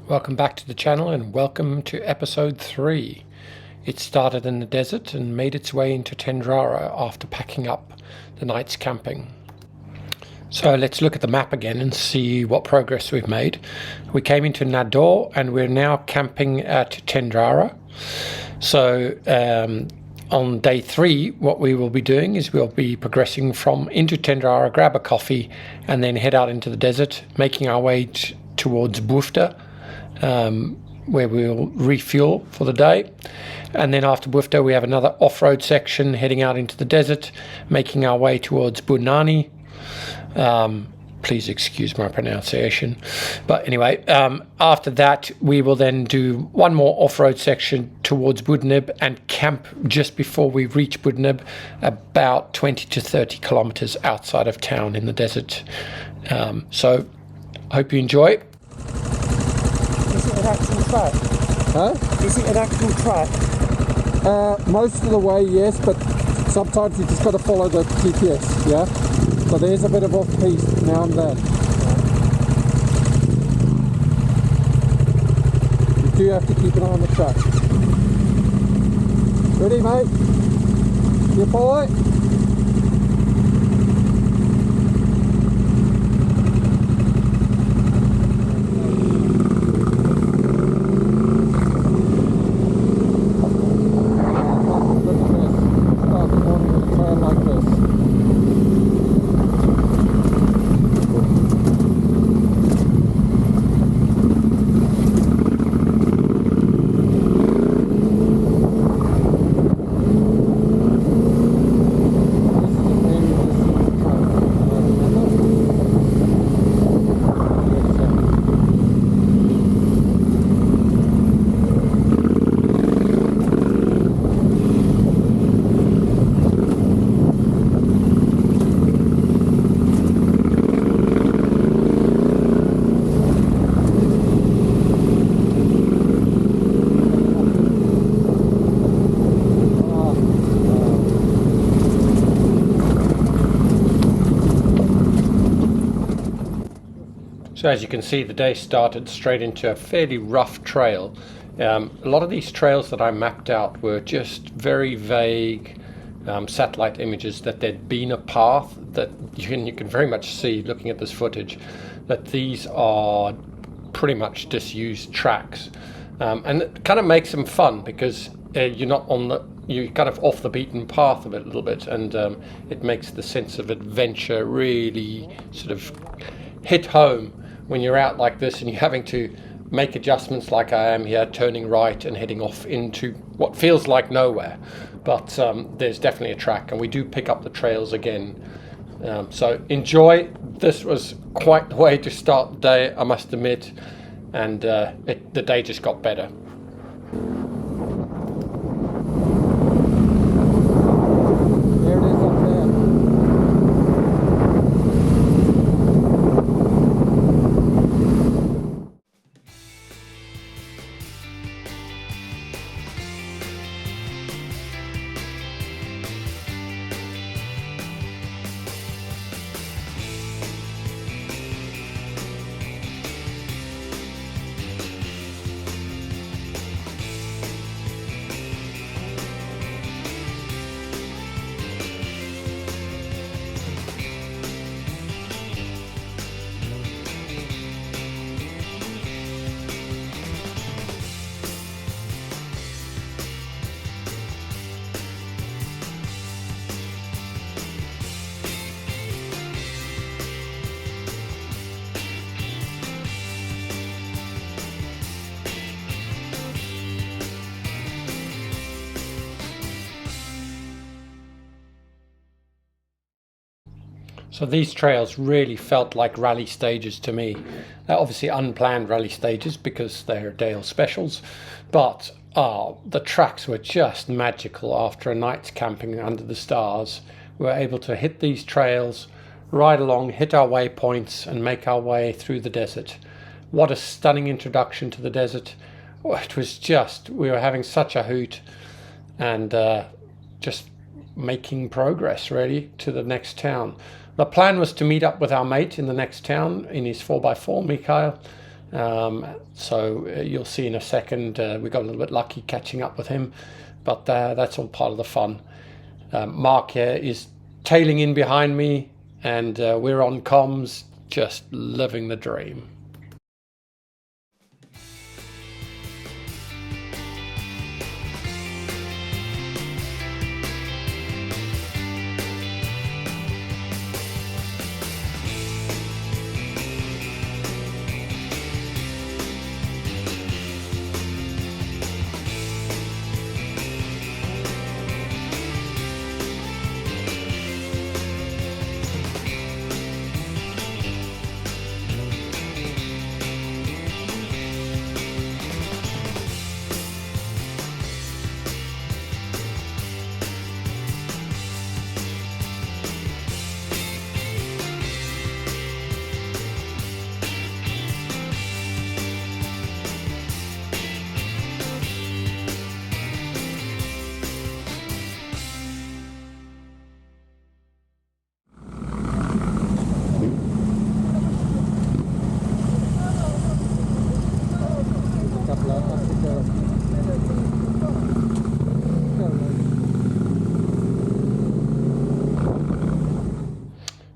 Welcome back to the channel and welcome to episode 3. It started in the desert and made its way into Chenara after packing up the night's camping. So let's look at the map again and see what progress we've made. We came into Nador and we're now camping at Chenara. So on day 3, what we will be doing is we'll be progressing from into Chenara, grab a coffee and then head out into the desert, making our way towards Bufta, where we'll refuel for the day. And then after Bufta we have another off-road section heading out into the desert, making our way towards Bunani. Please excuse my pronunciation, but anyway, after that we will then do one more off-road section towards Budnib and camp just before we reach Budnib, about 20 to 30 kilometers outside of town in the desert. So I hope you enjoy. Is it an actual track? Huh? Is it an actual track? Most of the way, yes, but sometimes you just got to follow the GPS, yeah? So there's a bit of off-piste now and then. You do have to keep an eye on the track. Ready, mate? Your boy? So as you can see, the day started straight into a fairly rough trail. A lot of these trails that I mapped out were just very vague satellite images that there'd been a path that you can very much see looking at this footage that these are pretty much disused tracks. And it kind of makes them fun because you're kind of off the beaten path a little bit, and it makes the sense of adventure really sort of hit home when you're out like this and you're having to make adjustments like I am here, turning right and heading off into what feels like nowhere. But there's definitely a track, and we do pick up the trails again. So enjoy. This was quite the way to start the day, I must admit, and the day just got better. There it is up there. So these trails really felt like rally stages to me. They're obviously unplanned rally stages because they're Dale specials, but the tracks were just magical after a night's camping under the stars. We were able to hit these trails, ride along, hit our waypoints and make our way through the desert. What a stunning introduction to the desert. It was just, we were having such a hoot and just making progress really to the next town. The plan was to meet up with our mate in the next town in his 4x4, Mikhail, So you'll see in a second, we got a little bit lucky catching up with him, but that's all part of the fun. Mark here is tailing in behind me, and we're on comms, just living the dream.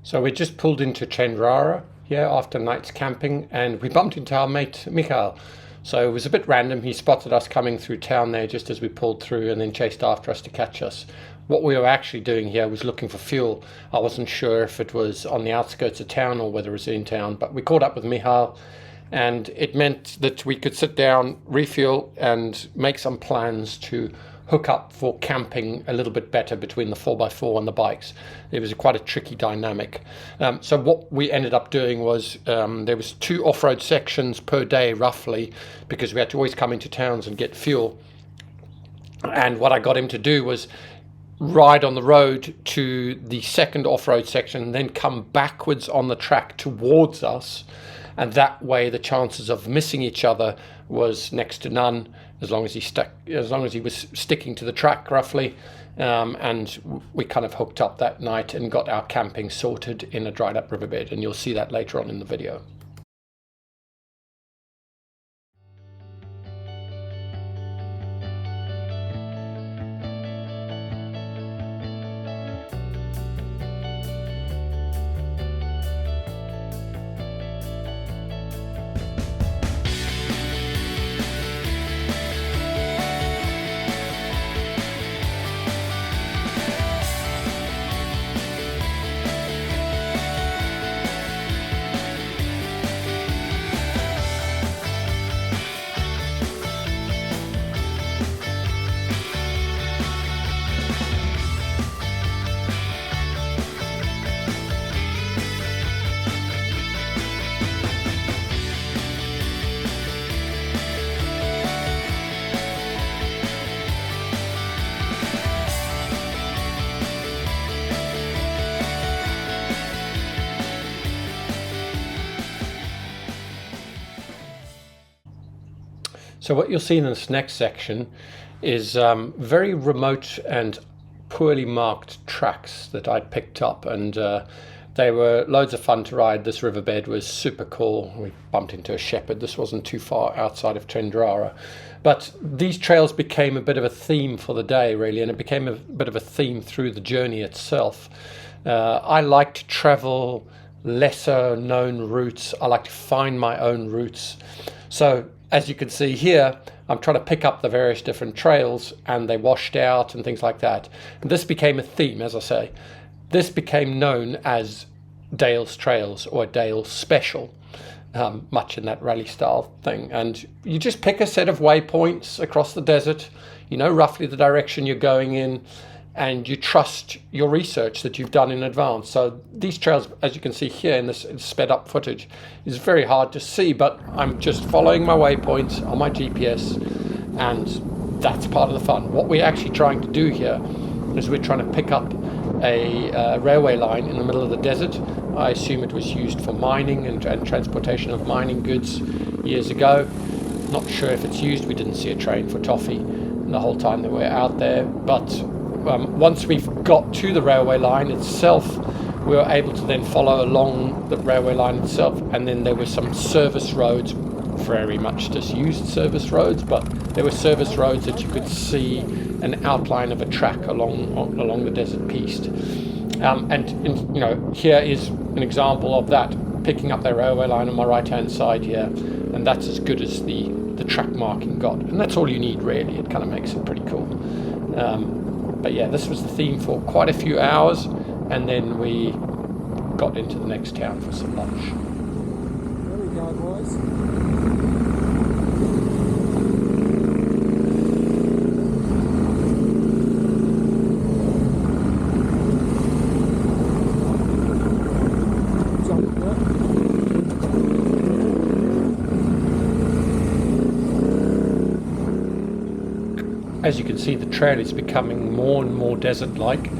So we just pulled into Chenara here after night's camping, and we bumped into our mate Michael. So it was a bit random. He spotted us coming through town there just as we pulled through, and then chased after us to catch us. What we were actually doing here was looking for fuel. I wasn't sure if it was on the outskirts of town or whether it was in town, but we caught up with Michael, and it meant that we could sit down, refuel, and make some plans to hook up for camping a little bit better between the 4x4 and the bikes. It was quite a tricky dynamic. So what we ended up doing was there was 2 off-road sections per day roughly, because we had to always come into towns and get fuel. And what I got him to do was ride on the road to the second off-road section and then come backwards on the track towards us, and that way the chances of missing each other was next to none, as long as he was sticking to the track roughly. And we kind of hooked up that night and got our camping sorted in a dried up riverbed, and you'll see that later on in the video. So what you'll see in this next section is very remote and poorly marked tracks that I'd picked up, and they were loads of fun to ride. This riverbed was super cool. We bumped into a shepherd. This wasn't too far outside of Chenara. But these trails became a bit of a theme for the day, really, and it became a bit of a theme through the journey itself. I like to travel lesser known routes. I like to find my own routes. So as you can see here, I'm trying to pick up the various different trails, and they washed out and things like that. And this became a theme, as I say. This became known as Dale's Trails or Dale's Special, much in that rally style thing. And you just pick a set of waypoints across the desert, you know roughly the direction you're going in, and you trust your research that you've done in advance. So these trails, as you can see here in this sped up footage, is very hard to see, but I'm just following my waypoints on my GPS, and that's part of the fun. What we're actually trying to do here is we're trying to pick up a railway line in the middle of the desert. I assume it was used for mining and transportation of mining goods years ago. Not sure if it's used. We didn't see a train for toffee the whole time that we're out there, but once we've got to the railway line itself, we were able to then follow along the railway line itself, and then there were some service roads very much disused service roads, but there were service roads that you could see an outline of a track along the desert piste. Here is an example of that, picking up their railway line on my right hand side here, and that's as good as the track marking got, and that's all you need really. It kind of makes it pretty cool. But yeah, this was the theme for quite a few hours, and then we got into the next town for some lunch. There we go, boys. As you can see, the trail is becoming more and more desert-like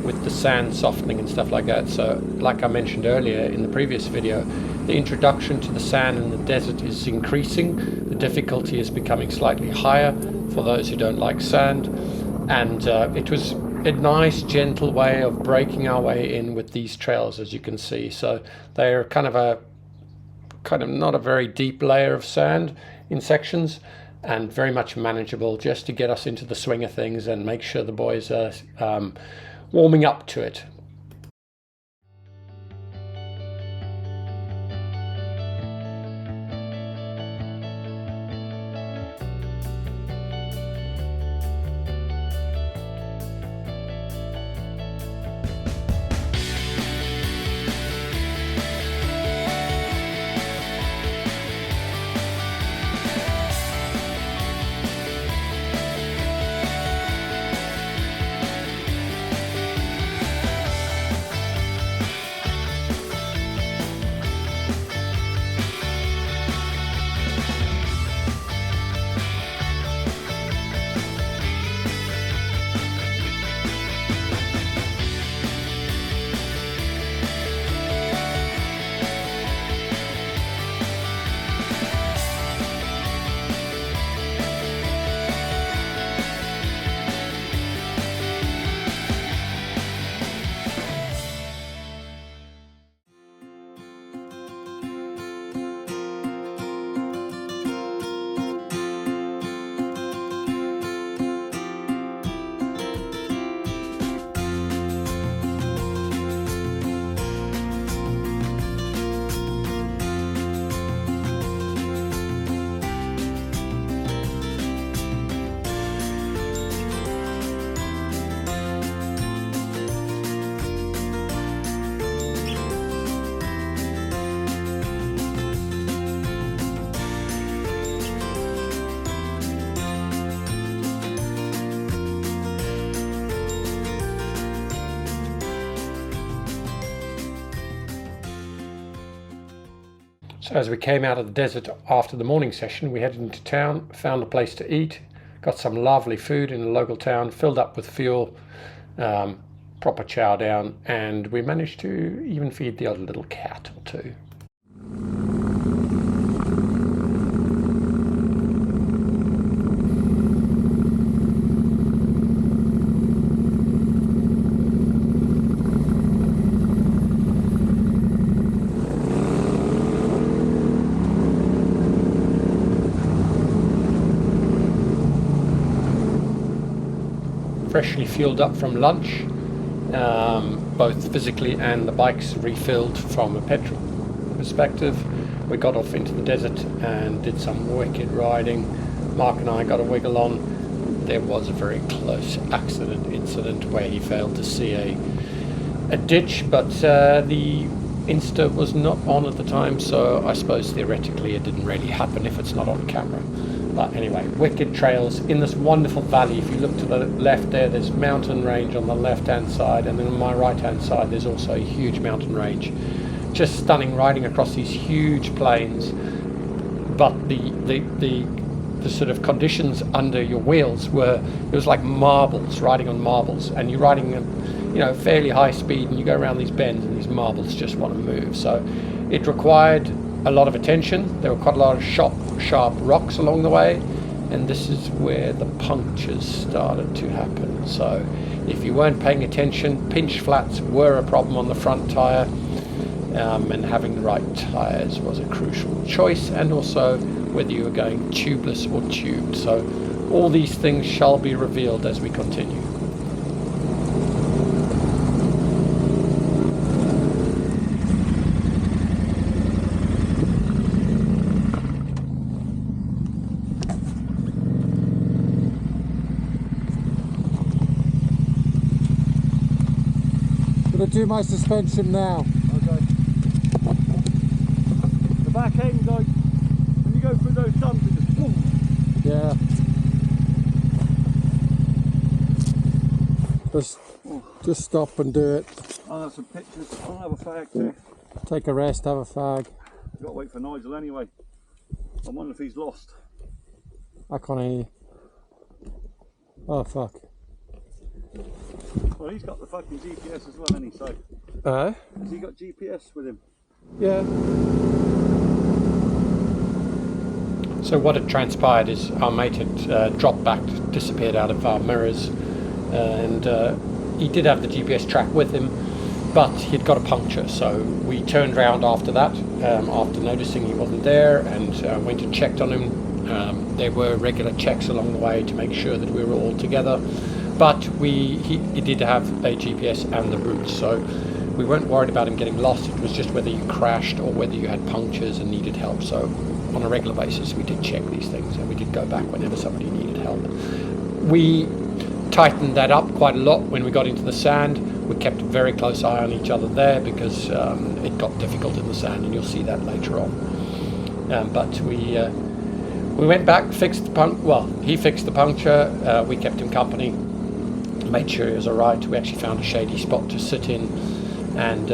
with the sand softening and stuff like that. So like I mentioned earlier in the previous video, the introduction to the sand in the desert is increasing. The difficulty is becoming slightly higher for those who don't like sand, and it was a nice gentle way of breaking our way in with these trails, as you can see. So they're kind of not a very deep layer of sand in sections, and very much manageable, just to get us into the swing of things and make sure the boys are warming up to it. So as we came out of the desert after the morning session, we headed into town, found a place to eat, got some lovely food in a local town, filled up with fuel, proper chow down, and we managed to even feed the odd little cat or two. Freshly fueled up from lunch, both physically and the bikes refilled from a petrol perspective. We got off into the desert and did some wicked riding. Mark and I got a wiggle on. There was a very close incident where he failed to see a ditch, but the Insta was not on at the time, so I suppose theoretically it didn't really happen if it's not on camera. But anyway, wicked trails in this wonderful valley. If you look to the left there's mountain range on the left hand side, and then on my right hand side there's also a huge mountain range. Just stunning, riding across these huge plains, but the sort of conditions under your wheels it was like marbles, riding on marbles, and you're riding fairly high speed, and you go around these bends and these marbles just want to move. So it required a lot of attention. There were quite a lot of sharp rocks along the way, and this is where the punctures started to happen. So if you weren't paying attention, pinch flats were a problem on the front tire, and having the right tires was a crucial choice. And also whether you are going tubeless or tubed. So all these things shall be revealed as we continue. Gonna do my suspension now. Okay. The back end, like, when you go through those jumps, it just boom. Yeah. Just stop and do it. I'll have some pictures. I'll have a fag too. Take a rest, have a fag. I've got to wait for Nigel anyway. I wonder if he's lost. I can't hear you. Oh fuck. Well, he's got the fucking GPS as well, hasn't he? So, has he got GPS with him? Yeah. So what had transpired is our mate had dropped back, disappeared out of our mirrors, and he did have the GPS track with him, but he'd got a puncture. So we turned round after that, after noticing he wasn't there, and went and checked on him. There were regular checks along the way to make sure that we were all together, but he did have a GPS and the route, so we weren't worried about him getting lost. It was just whether you crashed or whether you had punctures and needed help. So on a regular basis we did check these things, and we did go back whenever somebody needed help. We tightened that up quite a lot when we got into the sand. We kept a very close eye on each other there because it got difficult in the sand, and you'll see that later on. But we went back, fixed the he fixed the puncture, we kept him company, made sure he was alright. We actually found a shady spot to sit in, and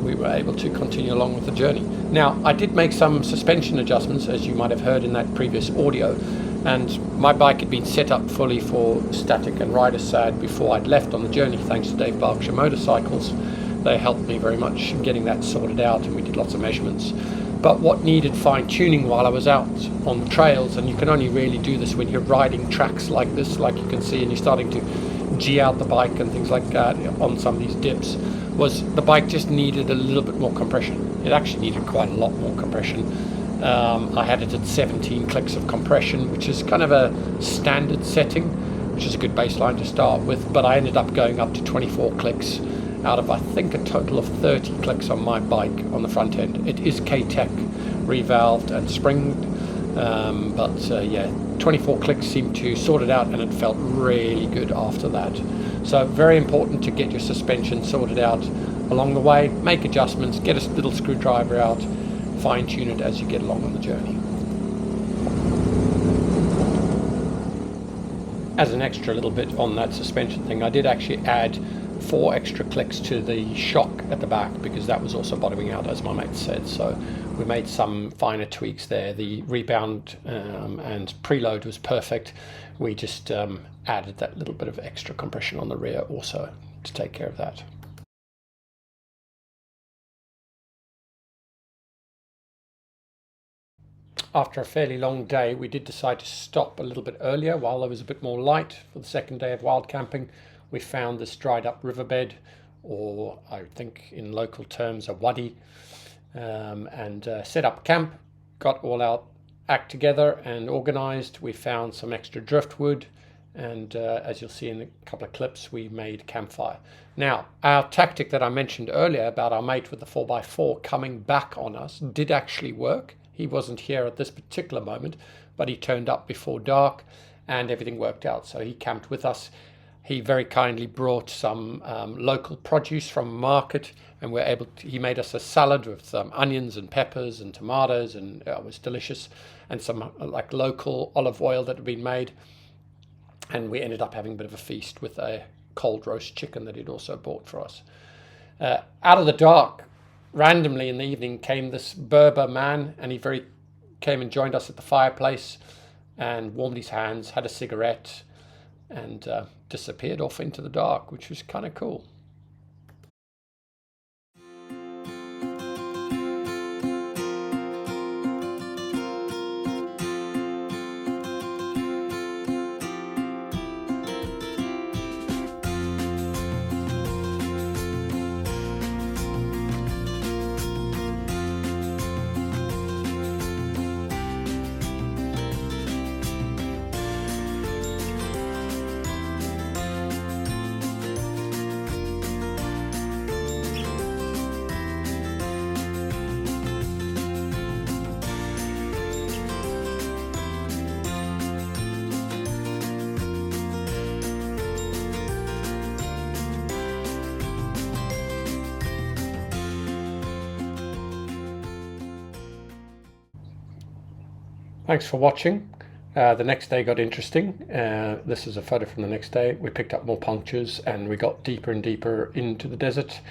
we were able to continue along with the journey. Now, I did make some suspension adjustments, as you might have heard in that previous audio, and my bike had been set up fully for static and rider side before I'd left on the journey, thanks to Dave Berkshire Motorcycles. They helped me very much in getting that sorted out, and we did lots of measurements. But what needed fine-tuning while I was out on the trails, and you can only really do this when you're riding tracks like this, like you can see, and you're starting to G out the bike and things like that on some of these dips, was the bike just needed a little bit more compression. It actually needed quite a lot more compression. I had it at 17 clicks of compression, which is kind of a standard setting, which is a good baseline to start with, but I ended up going up to 24 clicks out of, I think, a total of 30 clicks on my bike on the front end. It is K-Tech revalved and springed, but 24 clicks seemed to sort it out, and it felt really good after that. So very important to get your suspension sorted out along the way, make adjustments, get a little screwdriver out, fine tune it as you get along on the journey. As an extra little bit on that suspension thing, I did actually add 4 extra clicks to the shock at the back, because that was also bottoming out, as my mate said. So we made some finer tweaks there. The rebound and preload was perfect. We just added that little bit of extra compression on the rear also to take care of that. After a fairly long day, we did decide to stop a little bit earlier while there was a bit more light for the second day of wild camping. We found this dried up riverbed, or I think in local terms a wadi, and set up camp, got all our act together and organized. We found some extra driftwood, and as you'll see in a couple of clips, we made campfire. Now, our tactic that I mentioned earlier about our mate with the 4x4 coming back on us did actually work. He wasn't here at this particular moment, but he turned up before dark and everything worked out. So he camped with us. He very kindly brought some local produce from a market, and he made us a salad with some onions and peppers and tomatoes, and it was delicious, and some like local olive oil that had been made. And we ended up having a bit of a feast with a cold roast chicken that he'd also bought for us. Out of the dark, randomly in the evening, came this Berber man, and he came and joined us at the fireplace and warmed his hands, had a cigarette, and disappeared off into the dark, which was kind of cool. Thanks for watching. The next day got interesting. This is a photo from the next day. We picked up more punctures and we got deeper and deeper into the desert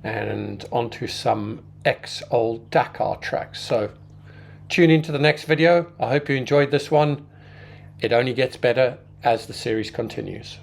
and onto some old Dakar tracks. So tune into the next video. I hope you enjoyed this one. It only gets better as the series continues.